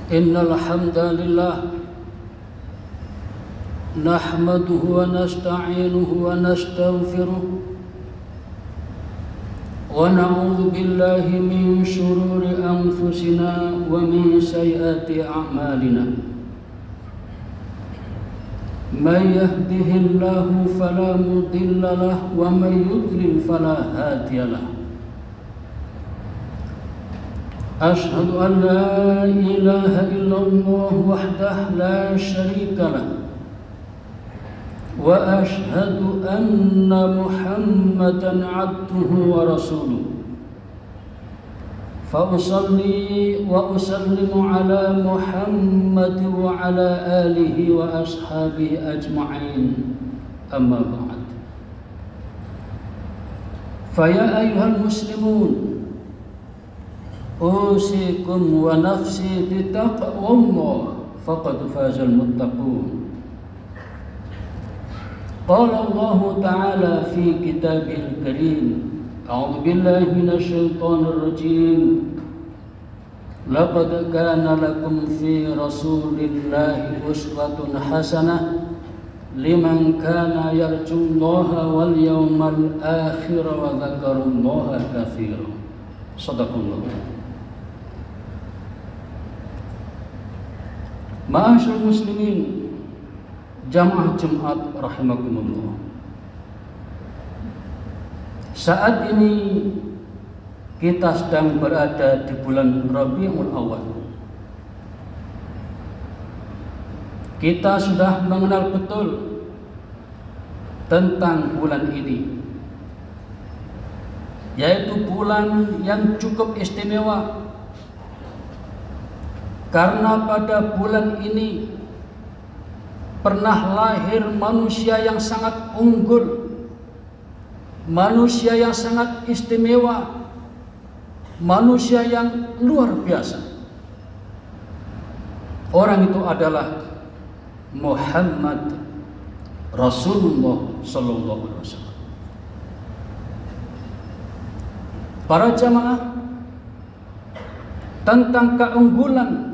Innal hamdalillah nahmaduhu wa nasta'inuhu wa nastaghfiruh wa na'udzu billahi min shururi anfusina wa min sayyiati a'malina. Man yahdihillahu fala mudilla lahu wa man yudlil fala hadiya lahu. أشهد أن لا إله إلا الله وحده لا شريك له وأشهد أن محمدا عبده ورسوله فأصلي وأسلم على محمد وعلى آله وأصحابه أجمعين أما بعد فيا أيها المسلمون أوصيكم ونفسي بتقوى الله فقد فاز المتقون. قال الله تعالى في كتابه الكريم أعوذ بالله من الشيطان الرجيم لقد كان لكم في رسول الله أسوة حسنة لمن كان يرجو الله واليوم الآخر وذكر الله كثيرا. صدق الله. Ma'asyiral muslimin, jamaah Jumat rahimakumullah. Saat ini kita sedang berada di bulan Rabiul Awal. Kita sudah mengenal betul tentang bulan ini, yaitu bulan yang cukup istimewa. Karena pada bulan ini pernah lahir manusia yang sangat unggul, manusia yang sangat istimewa, manusia yang luar biasa. Orang itu adalah Muhammad Rasulullah Sallallahu Alaihi Wasallam. Para jamaah, tentang keunggulan,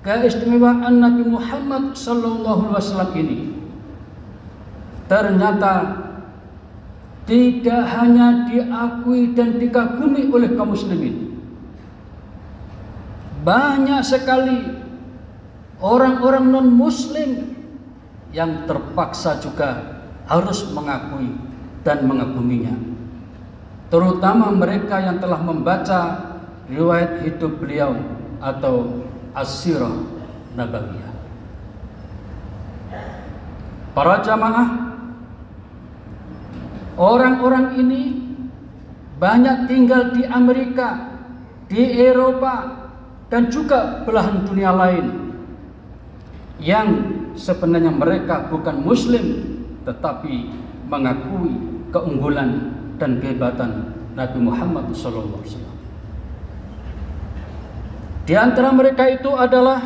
keistimewaan Nabi Muhammad Sallallahu Alaihi Wasallam ini ternyata tidak hanya diakui dan dikagumi oleh kaum muslimin. Banyak sekali orang-orang non-muslim yang terpaksa juga harus mengakui dan mengaguminya, terutama mereka yang telah membaca riwayat hidup beliau atau As-Sirah Nabawiyah. Para jamaah, orang-orang ini banyak tinggal di Amerika, di Eropa, dan juga belahan dunia lain yang sebenarnya mereka bukan muslim tetapi mengakui keunggulan dan kehebatan Nabi Muhammad SAW. Di antara mereka itu adalah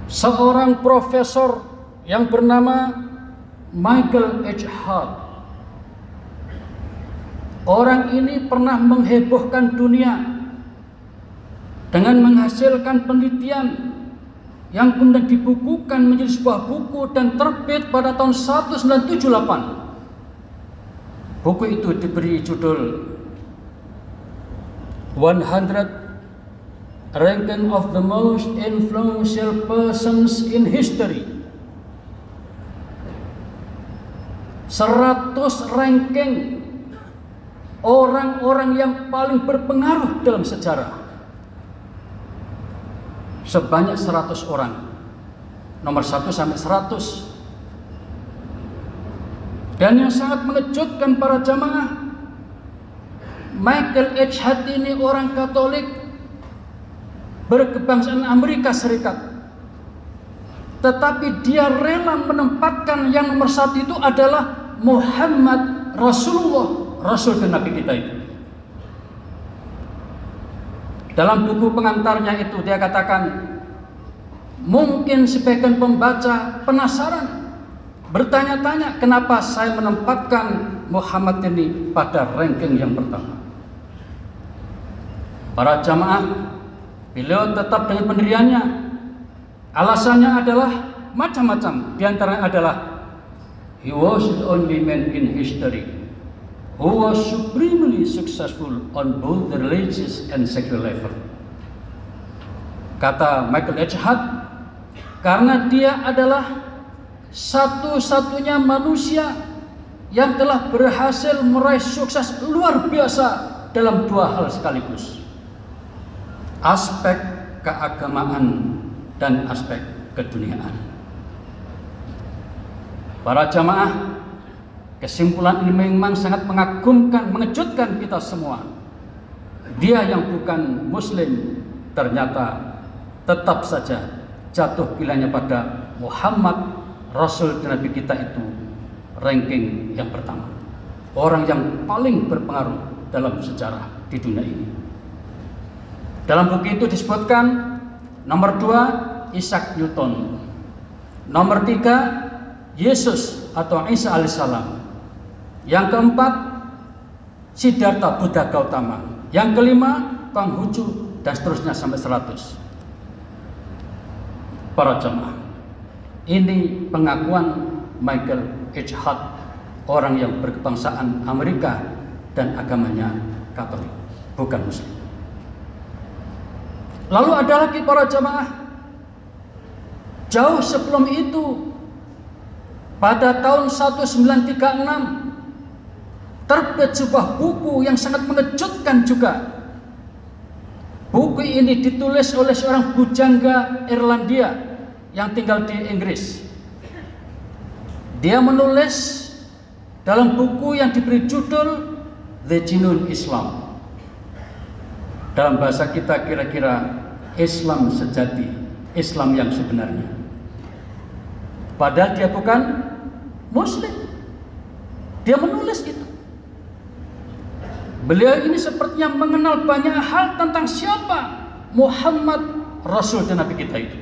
seorang profesor yang bernama Michael H. Hart. Orang ini pernah menghebohkan dunia dengan menghasilkan penelitian yang kemudian dibukukan menjadi sebuah buku dan terbit pada tahun 1978. Buku itu diberi judul 100 Ranking of the Most Influential Persons in History. 100 ranking orang-orang yang paling berpengaruh dalam sejarah. Sebanyak 100 orang, nomor 1 sampai 100. Dan yang sangat mengejutkan para jamaah, Michael H. Hart ini orang Katolik berkebangsaan Amerika Serikat, tetapi dia rela menempatkan yang nomor 1 itu adalah Muhammad Rasulullah, Rasul dan Nabi kita itu. Dalam buku pengantarnya itu dia katakan, mungkin sebagian pembaca penasaran, bertanya-tanya kenapa saya menempatkan Muhammad ini pada ranking yang pertama. Para jamaah, Beliau tetap dengan pendiriannya. Alasannya adalah macam-macam. Di antaranya adalah he was the only man in history who was supremely successful on both the religious and secular level. Kata Michael H. Hart, karena dia adalah satu-satunya manusia yang telah berhasil meraih sukses luar biasa dalam dua hal sekaligus, aspek keagamaan dan aspek keduniaan. Para jamaah, kesimpulan ini memang sangat mengagumkan, mengejutkan kita semua. Dia yang bukan muslim ternyata tetap saja jatuh pilihannya pada Muhammad, Rasul dan Nabi kita itu ranking yang pertama, orang yang paling berpengaruh dalam sejarah di dunia ini. Dalam buku itu disebutkan nomor 2 Isaac Newton, nomor 3 Yesus atau Isa alaihissalam, yang keempat Siddhartha Buddha Gautama, yang kelima Konghucu, dan seterusnya sampai 100. Para jemaah, ini pengakuan Michael H. Hart, orang yang berkebangsaan Amerika dan agamanya Katolik, bukan Muslim. Lalu ada lagi para jemaah, jauh sebelum itu, pada tahun 1936 terbit sebuah buku yang sangat mengejutkan juga. Buku ini ditulis oleh seorang bujangga Irlandia yang tinggal di Inggris. Dia menulis dalam buku yang diberi judul The Genuine Islam. Dalam bahasa kita kira-kira Islam sejati, Islam yang sebenarnya. Padahal dia bukan Muslim. Dia menulis itu. Beliau ini sepertinya mengenal banyak hal tentang siapa Muhammad, Rasul dan Nabi kita itu.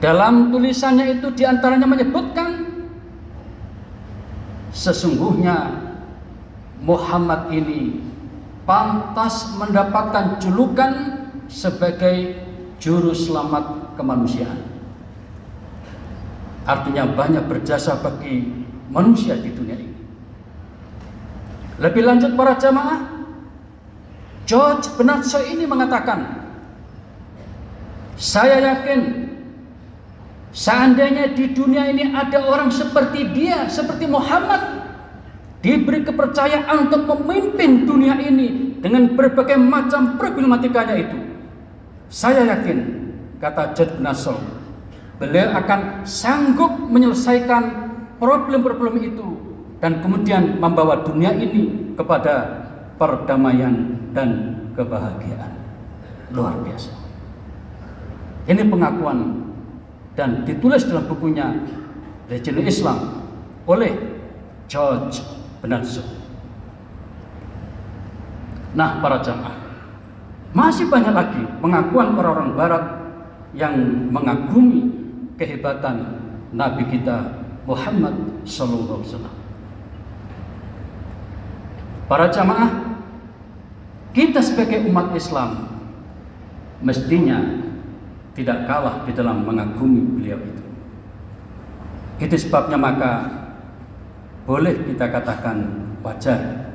Dalam tulisannya itu diantaranya menyebutkan sesungguhnya Muhammad ini pantas mendapatkan julukan sebagai juru selamat kemanusiaan. Artinya banyak berjasa bagi manusia di dunia ini. Lebih lanjut para jamaah, George Bernard Shaw ini mengatakan, saya yakin seandainya di dunia ini ada orang seperti dia, seperti Muhammad, diberi kepercayaan untuk memimpin dunia ini dengan berbagai macam problematikanya itu, saya yakin, kata George Bernard Shaw, beliau akan sanggup menyelesaikan problem-problem itu dan kemudian membawa dunia ini kepada perdamaian dan kebahagiaan. Luar biasa. Ini pengakuan dan ditulis dalam bukunya The Genuine Islam oleh George Bernard Shaw. Nah, para jamaah, masih banyak lagi pengakuan orang-orang barat yang mengagumi kehebatan Nabi kita Muhammad sallallahu alaihi wasallam. Para jamaah, kita sebagai umat Islam mestinya tidak kalah di dalam mengagumi beliau itu. Itu sebabnya maka boleh kita katakan wajar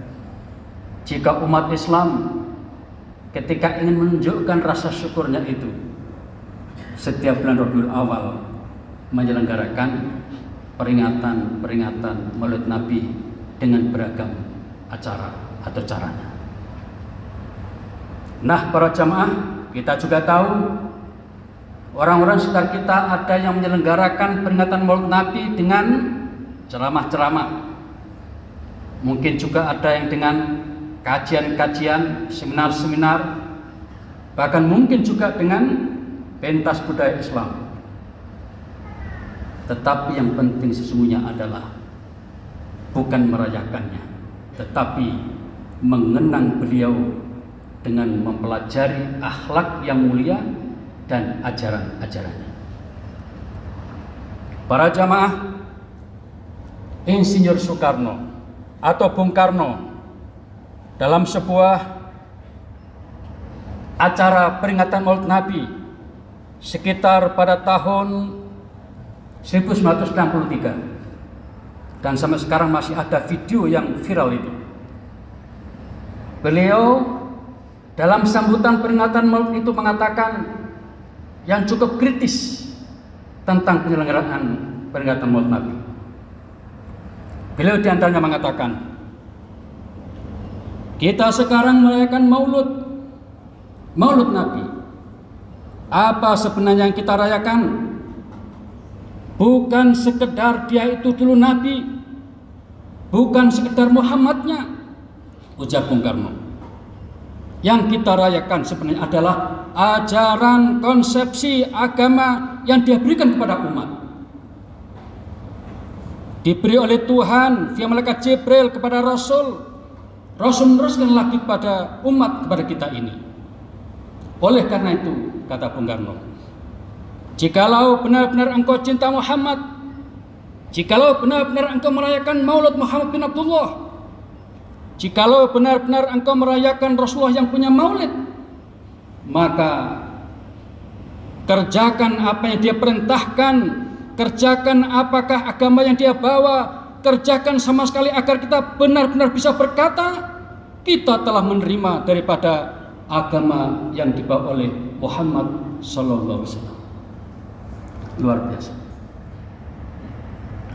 jika umat Islam ketika ingin menunjukkan rasa syukurnya itu setiap bulan Rabiul Awal menyelenggarakan peringatan Maulid Nabi dengan beragam acara atau caranya. Nah, para jamaah, kita juga tahu orang-orang sekitar kita ada yang menyelenggarakan peringatan Maulid Nabi dengan ceramah-ceramah. Mungkin juga ada yang dengan kajian-kajian, seminar-seminar, bahkan mungkin juga dengan pentas budaya Islam. Tetapi yang penting sesungguhnya adalah bukan merayakannya, tetapi mengenang beliau dengan mempelajari akhlak yang mulia dan ajaran-ajarannya. Para jamaah, Insinyur Soekarno atau Bung Karno dalam sebuah acara peringatan Maulid Nabi sekitar pada tahun 1963, dan sampai sekarang masih ada video yang viral itu. Beliau dalam sambutan peringatan Maulid itu mengatakan yang cukup kritis tentang penyelenggaraan peringatan Maulid Nabi. Beliau diantaranya mengatakan, kita sekarang merayakan Maulid Nabi. Apa sebenarnya yang kita rayakan? Bukan sekedar dia itu dulu Nabi, bukan sekedar Muhammadnya, ujar Bung Karno. Yang kita rayakan sebenarnya adalah ajaran konsepsi agama yang dia berikan kepada umat. Diberi oleh Tuhan via malaikat Jibril kepada Rasul meneruskan lagi kepada umat, kepada kita ini. Oleh karena itu, kata Bung Karno, jikalau benar-benar engkau cinta Muhammad, jikalau benar-benar engkau merayakan Maulid Muhammad bin Abdullah, jikalau benar-benar engkau merayakan Rasulullah yang punya maulid, maka kerjakan apa yang dia perintahkan, kerjakan apakah agama yang dia bawa, kerjakan sama sekali agar kita benar-benar bisa berkata, kita telah menerima daripada agama yang dibawa oleh Muhammad sallallahu alaihi wasallam. Luar biasa.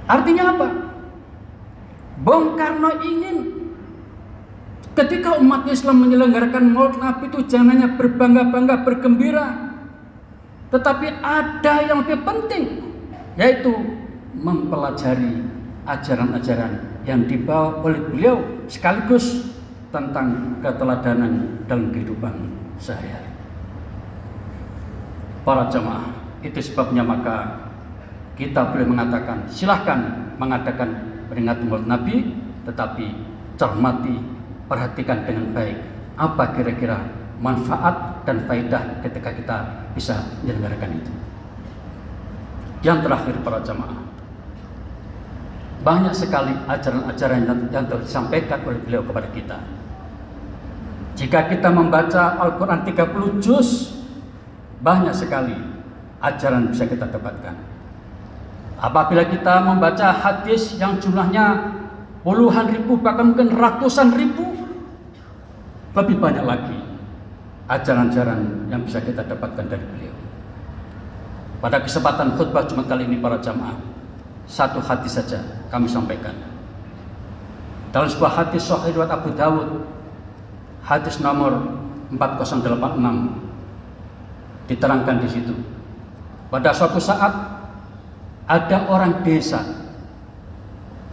Artinya apa? Bung Karno ingin ketika umat Islam menyelenggarakan Maulid Nabi itu jangan hanya berbangga-bangga, bergembira, tetapi ada yang lebih penting, yaitu mempelajari ajaran-ajaran yang dibawa oleh beliau, sekaligus tentang keteladanan dalam kehidupan sehari-hari. Para jemaah, itu sebabnya maka kita boleh mengatakan silahkan mengadakan peringatan Maulid Nabi, tetapi cermati, perhatikan dengan baik apa kira-kira manfaat dan faedah ketika kita bisa menyelenggarakan itu. Yang terakhir, para jemaah, banyak sekali ajaran-ajaran yang telah disampaikan oleh beliau kepada kita. Jika kita membaca Al-Quran 30 juz, banyak sekali ajaran bisa kita dapatkan. Apabila kita membaca hadis yang jumlahnya puluhan ribu, bahkan mungkin ratusan ribu, lebih banyak lagi ajaran-ajaran yang bisa kita dapatkan dari beliau. Pada kesempatan khutbah Jumat kali ini, para jamaah, satu hadis saja kami sampaikan. Dalam sebuah hadis sahih riwayat Abu Dawud, hadis nomor 4086, diterangkan di situ, pada suatu saat ada orang desa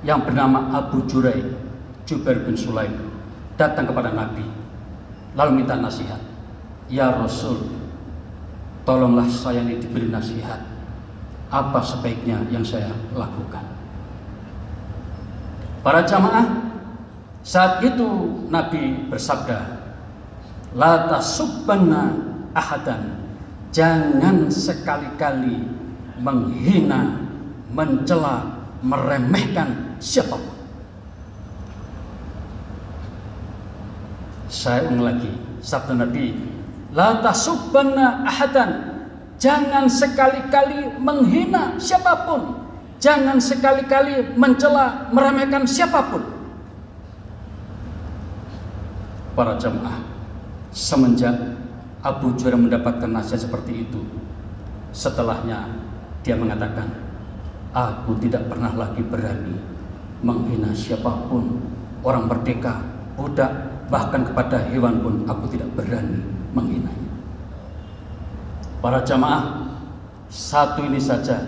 yang bernama Abu Jubair bin Sulaim datang kepada Nabi, lalu minta nasihat. Ya Rasul, tolonglah saya ini diberi nasihat, apa sebaiknya yang saya lakukan. Para jamaah, saat itu Nabi bersabda, la tasubbanna ahadan, jangan sekali-kali menghina, mencela, meremehkan siapapun. Saya ulang lagi sabda Nabi, la tasubbanna ahadan, jangan sekali-kali menghina siapapun, jangan sekali-kali mencela, meremehkan siapapun. Para jamaah, semenjak Abu Jubair mendapatkan nasihat seperti itu, setelahnya dia mengatakan, aku tidak pernah lagi berani menghina siapapun, orang merdeka, budak, bahkan kepada hewan pun aku tidak berani menghinanya. Para jamaah, satu ini saja,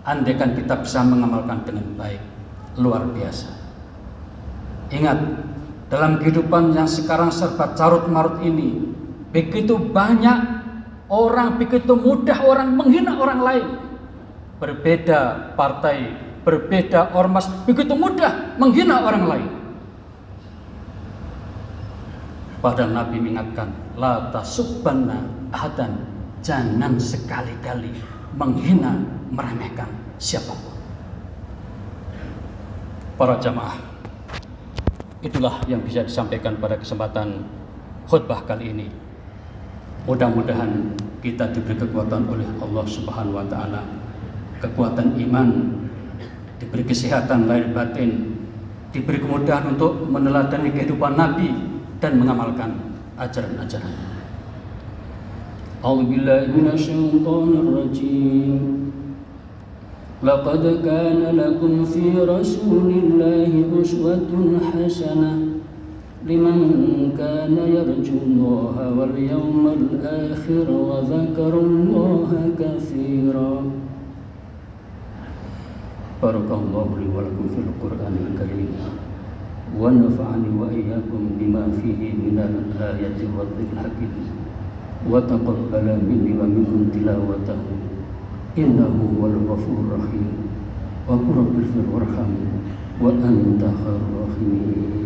andaikan kita bisa mengamalkan dengan baik, luar biasa. Ingat, dalam kehidupan yang sekarang serba carut-marut ini, begitu banyak orang, begitu mudah orang menghina orang lain. Berbeda partai, berbeda ormas, begitu mudah menghina orang lain. Padahal Nabi mengingatkan, la tasubbanna ahadan, jangan sekali-kali menghina, meremehkan siapapun. Para jamaah, itulah yang bisa disampaikan pada kesempatan khutbah kali ini. Mudah-mudahan kita diberi kekuatan oleh Allah Subhanahu wa taala, kekuatan iman, diberi kesehatan lahir batin, diberi kemudahan untuk meneladani kehidupan Nabi dan mengamalkan ajaran-ajaran. A'udzubillahi minasyaitonir rajim. Laqad kana lakum fi Rasulillahi uswatun hasanah liman kana yarjullaha wal yawmal akhir wa dzakarallaha katsiran. Barakallahu li wa lakum fil Qur'anil Karim wa nafa'ani wa iyyakum bima fihi minal ayati wa dhikril hakim wa taqabbala minni wa minkum tilawatahu innahu huwal ghafurur rahim wa qul rabbighfir warham wa anta khairur rahimin.